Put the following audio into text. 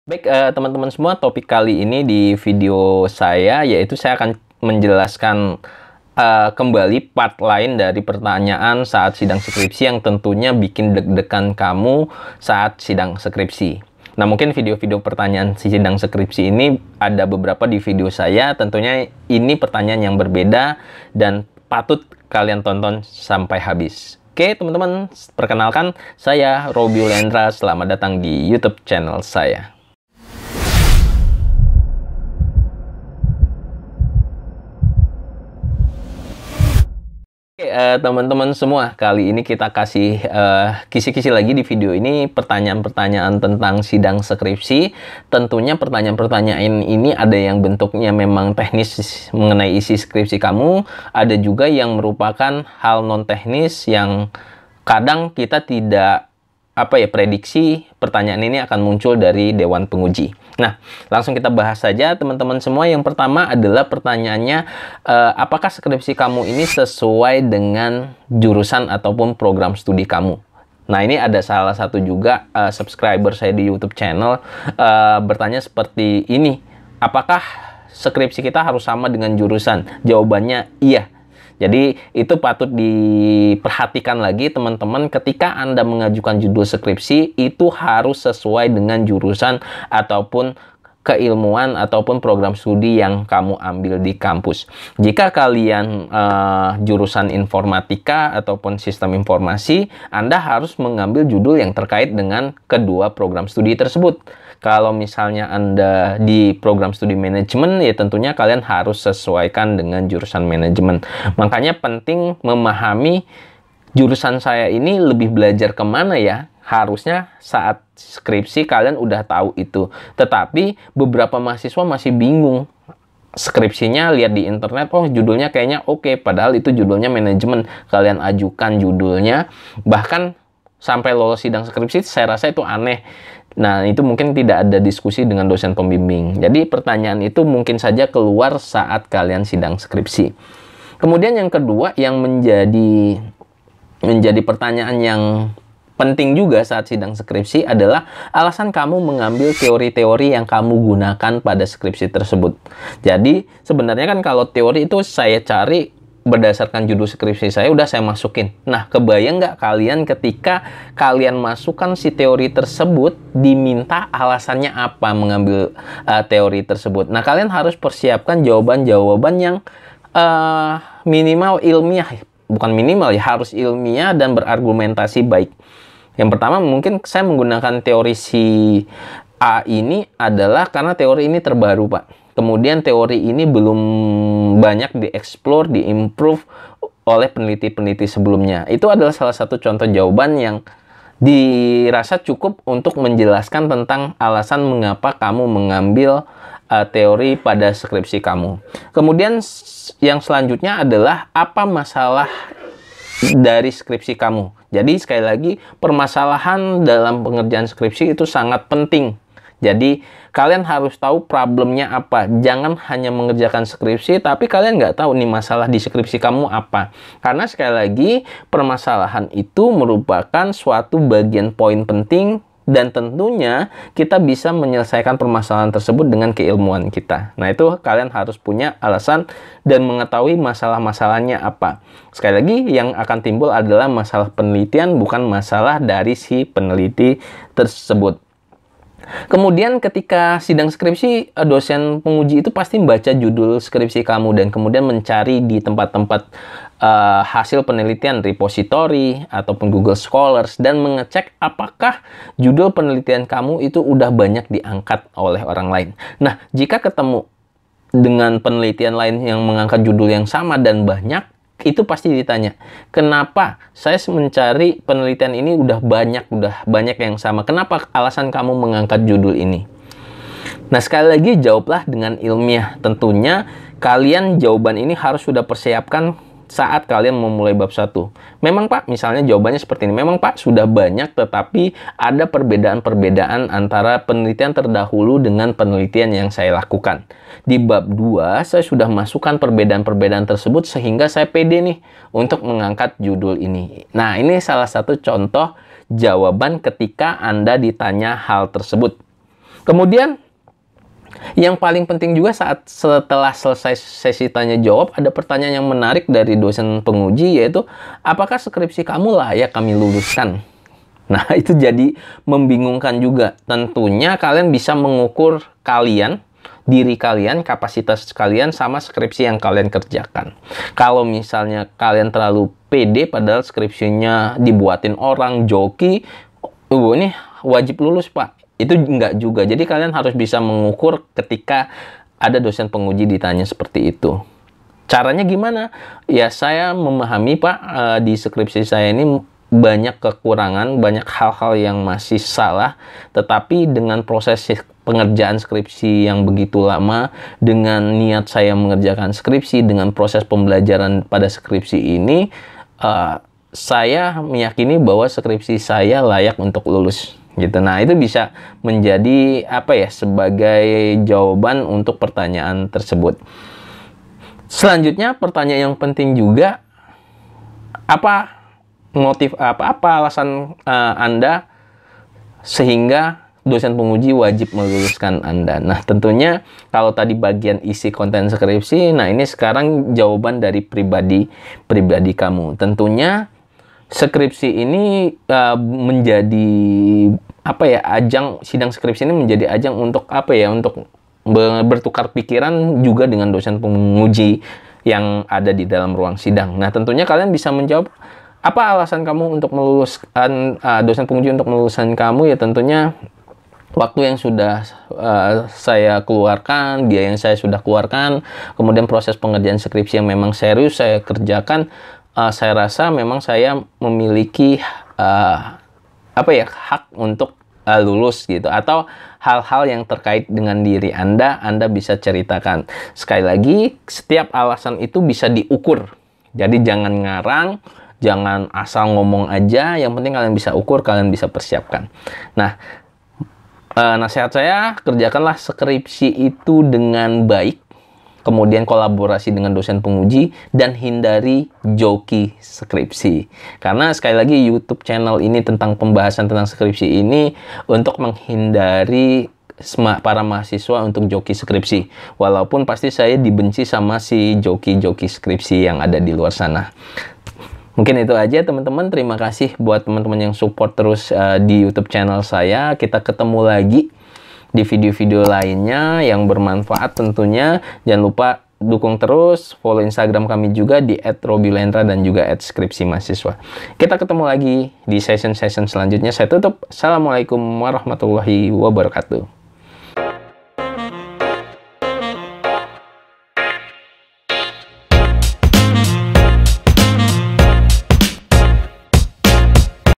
Baik, teman-teman semua, topik kali ini di video saya yaitu saya akan menjelaskan kembali part lain dari pertanyaan saat sidang skripsi yang tentunya bikin deg-degan kamu saat sidang skripsi. Nah, mungkin video-video pertanyaan sidang skripsi ini ada beberapa di video saya. Tentunya ini pertanyaan yang berbeda dan patut kalian tonton sampai habis. Oke, teman-teman, perkenalkan saya Roby Lendra. Selamat datang di YouTube channel saya. Oke, teman-teman semua, kali ini kita kasih kisi-kisi lagi di video ini pertanyaan-pertanyaan tentang sidang skripsi. Tentunya pertanyaan-pertanyaan ini ada yang bentuknya memang teknis mengenai isi skripsi kamu, ada juga yang merupakan hal non-teknis yang kadang kita tidak prediksi pertanyaan ini akan muncul dari Dewan Penguji. Nah, langsung kita bahas saja teman-teman semua. Yang pertama adalah pertanyaannya, apakah skripsi kamu ini sesuai dengan jurusan ataupun program studi kamu? Nah, ini ada salah satu juga subscriber saya di YouTube channel bertanya seperti ini, apakah skripsi kita harus sama dengan jurusan? Jawabannya iya. Jadi itu patut diperhatikan lagi teman-teman, ketika Anda mengajukan judul skripsi itu harus sesuai dengan jurusan ataupun keilmuan ataupun program studi yang kamu ambil di kampus. Jika kalian jurusan informatika ataupun sistem informasi, Anda harus mengambil judul yang terkait dengan kedua program studi tersebut. Kalau misalnya Anda di program studi manajemen, ya tentunya kalian harus sesuaikan dengan jurusan manajemen. Makanya penting memahami jurusan saya ini lebih belajar kemana ya. Harusnya saat skripsi kalian udah tahu itu. Tetapi beberapa mahasiswa masih bingung. Skripsinya lihat di internet, oh judulnya kayaknya oke, padahal itu judulnya manajemen. Kalian ajukan judulnya, bahkan sampai lolos sidang skripsi, saya rasa itu aneh. Nah, itu mungkin tidak ada diskusi dengan dosen pembimbing. Jadi, pertanyaan itu mungkin saja keluar saat kalian sidang skripsi. Kemudian yang kedua, yang menjadi pertanyaan yang penting juga saat sidang skripsi adalah alasan kamu mengambil teori-teori yang kamu gunakan pada skripsi tersebut. Jadi, sebenarnya kan kalau teori itu saya cari berdasarkan judul skripsi saya, udah saya masukin. Nah, kebayang nggak kalian ketika kalian masukkan si teori tersebut, diminta alasannya apa mengambil teori tersebut. Nah, kalian harus persiapkan jawaban-jawaban yang minimal ilmiah. Bukan minimal ya, harus ilmiah dan berargumentasi baik. Yang pertama, mungkin saya menggunakan teori si A ini adalah karena teori ini terbaru, Pak. Kemudian teori ini belum banyak dieksplor, diimprove oleh peneliti-peneliti sebelumnya. Itu adalah salah satu contoh jawaban yang dirasa cukup untuk menjelaskan tentang alasan mengapa kamu mengambil teori pada skripsi kamu. Kemudian yang selanjutnya adalah apa masalah dari skripsi kamu. Jadi sekali lagi, permasalahan dalam pengerjaan skripsi itu sangat penting. Jadi kalian harus tahu problemnya apa. Jangan hanya mengerjakan skripsi, tapi kalian nggak tahu nih masalah di skripsi kamu apa. Karena sekali lagi, permasalahan itu merupakan suatu bagian poin penting. Dan tentunya kita bisa menyelesaikan permasalahan tersebut dengan keilmuan kita. Nah, itu kalian harus punya alasan dan mengetahui masalah-masalahnya apa. Sekali lagi, yang akan timbul adalah masalah penelitian, bukan masalah dari si peneliti tersebut. Kemudian ketika sidang skripsi, dosen penguji itu pasti membaca judul skripsi kamu dan kemudian mencari di tempat-tempat hasil penelitian, repository ataupun Google Scholars, dan mengecek apakah judul penelitian kamu itu udah banyak diangkat oleh orang lain. Nah, jika ketemu dengan penelitian lain yang mengangkat judul yang sama dan banyak, itu pasti ditanya, kenapa saya mencari penelitian ini udah banyak yang sama, kenapa alasan kamu mengangkat judul ini? Nah, sekali lagi jawablah dengan ilmiah. Tentunya kalian jawaban ini harus sudah persiapkan saat kalian memulai bab 1. Memang Pak, misalnya jawabannya seperti ini. Memang Pak, sudah banyak, tetapi ada perbedaan-perbedaan antara penelitian terdahulu dengan penelitian yang saya lakukan. Di bab 2, saya sudah masukkan perbedaan-perbedaan tersebut sehingga saya pede nih untuk mengangkat judul ini. Nah, ini salah satu contoh jawaban ketika Anda ditanya hal tersebut. Kemudian yang paling penting juga setelah selesai sesi tanya jawab, ada pertanyaan yang menarik dari dosen penguji, yaitu apakah skripsi kamu layak kami luluskan? Nah, itu jadi membingungkan juga. Tentunya kalian bisa mengukur diri kalian, kapasitas kalian sama skripsi yang kalian kerjakan. Kalau misalnya kalian terlalu pede padahal skripsinya dibuatin orang, joki, ini wajib lulus, Pak. Itu enggak juga. Jadi kalian harus bisa mengukur ketika ada dosen penguji ditanya seperti itu. Caranya gimana? Ya, saya memahami, Pak, di skripsi saya ini banyak kekurangan, banyak hal-hal yang masih salah. Tetapi dengan proses pengerjaan skripsi yang begitu lama, dengan niat saya mengerjakan skripsi, dengan proses pembelajaran pada skripsi ini, saya meyakini bahwa skripsi saya layak untuk lulus. Gitu. Nah, itu bisa menjadi sebagai jawaban untuk pertanyaan tersebut. Selanjutnya, pertanyaan yang penting juga, apa alasan Anda sehingga dosen penguji wajib meluluskan Anda? Nah, tentunya kalau tadi bagian isi konten skripsi, nah ini sekarang jawaban dari pribadi kamu. Tentunya skripsi ini menjadi ajang, sidang skripsi ini menjadi ajang untuk untuk bertukar pikiran juga dengan dosen penguji yang ada di dalam ruang sidang. Nah, tentunya kalian bisa menjawab apa alasan kamu untuk meluluskan dosen penguji untuk meluluskan kamu. Ya, tentunya waktu yang sudah saya keluarkan, biaya yang saya sudah keluarkan, kemudian proses pengerjaan skripsi yang memang serius saya kerjakan. Saya rasa memang saya memiliki hak untuk lulus gitu, atau hal-hal yang terkait dengan diri Anda bisa ceritakan. Sekali lagi, setiap alasan itu bisa diukur. Jadi jangan ngarang, jangan asal ngomong aja. Yang penting kalian bisa ukur, kalian bisa persiapkan. Nah, nasihat saya, kerjakanlah skripsi itu dengan baik. Kemudian kolaborasi dengan dosen penguji, dan hindari joki skripsi. Karena sekali lagi YouTube channel ini tentang pembahasan tentang skripsi ini untuk menghindari para mahasiswa untuk joki skripsi. Walaupun pasti saya dibenci sama si joki-joki skripsi yang ada di luar sana. Mungkin itu aja teman-teman. Terima kasih buat teman-teman yang support terus di YouTube channel saya. Kita ketemu lagi di video-video lainnya yang bermanfaat tentunya. Jangan lupa dukung terus, follow Instagram kami juga di @robilendra dan juga @skripsimahasiswa. Kita ketemu lagi di session-session selanjutnya. Saya tutup. Assalamualaikum warahmatullahi wabarakatuh.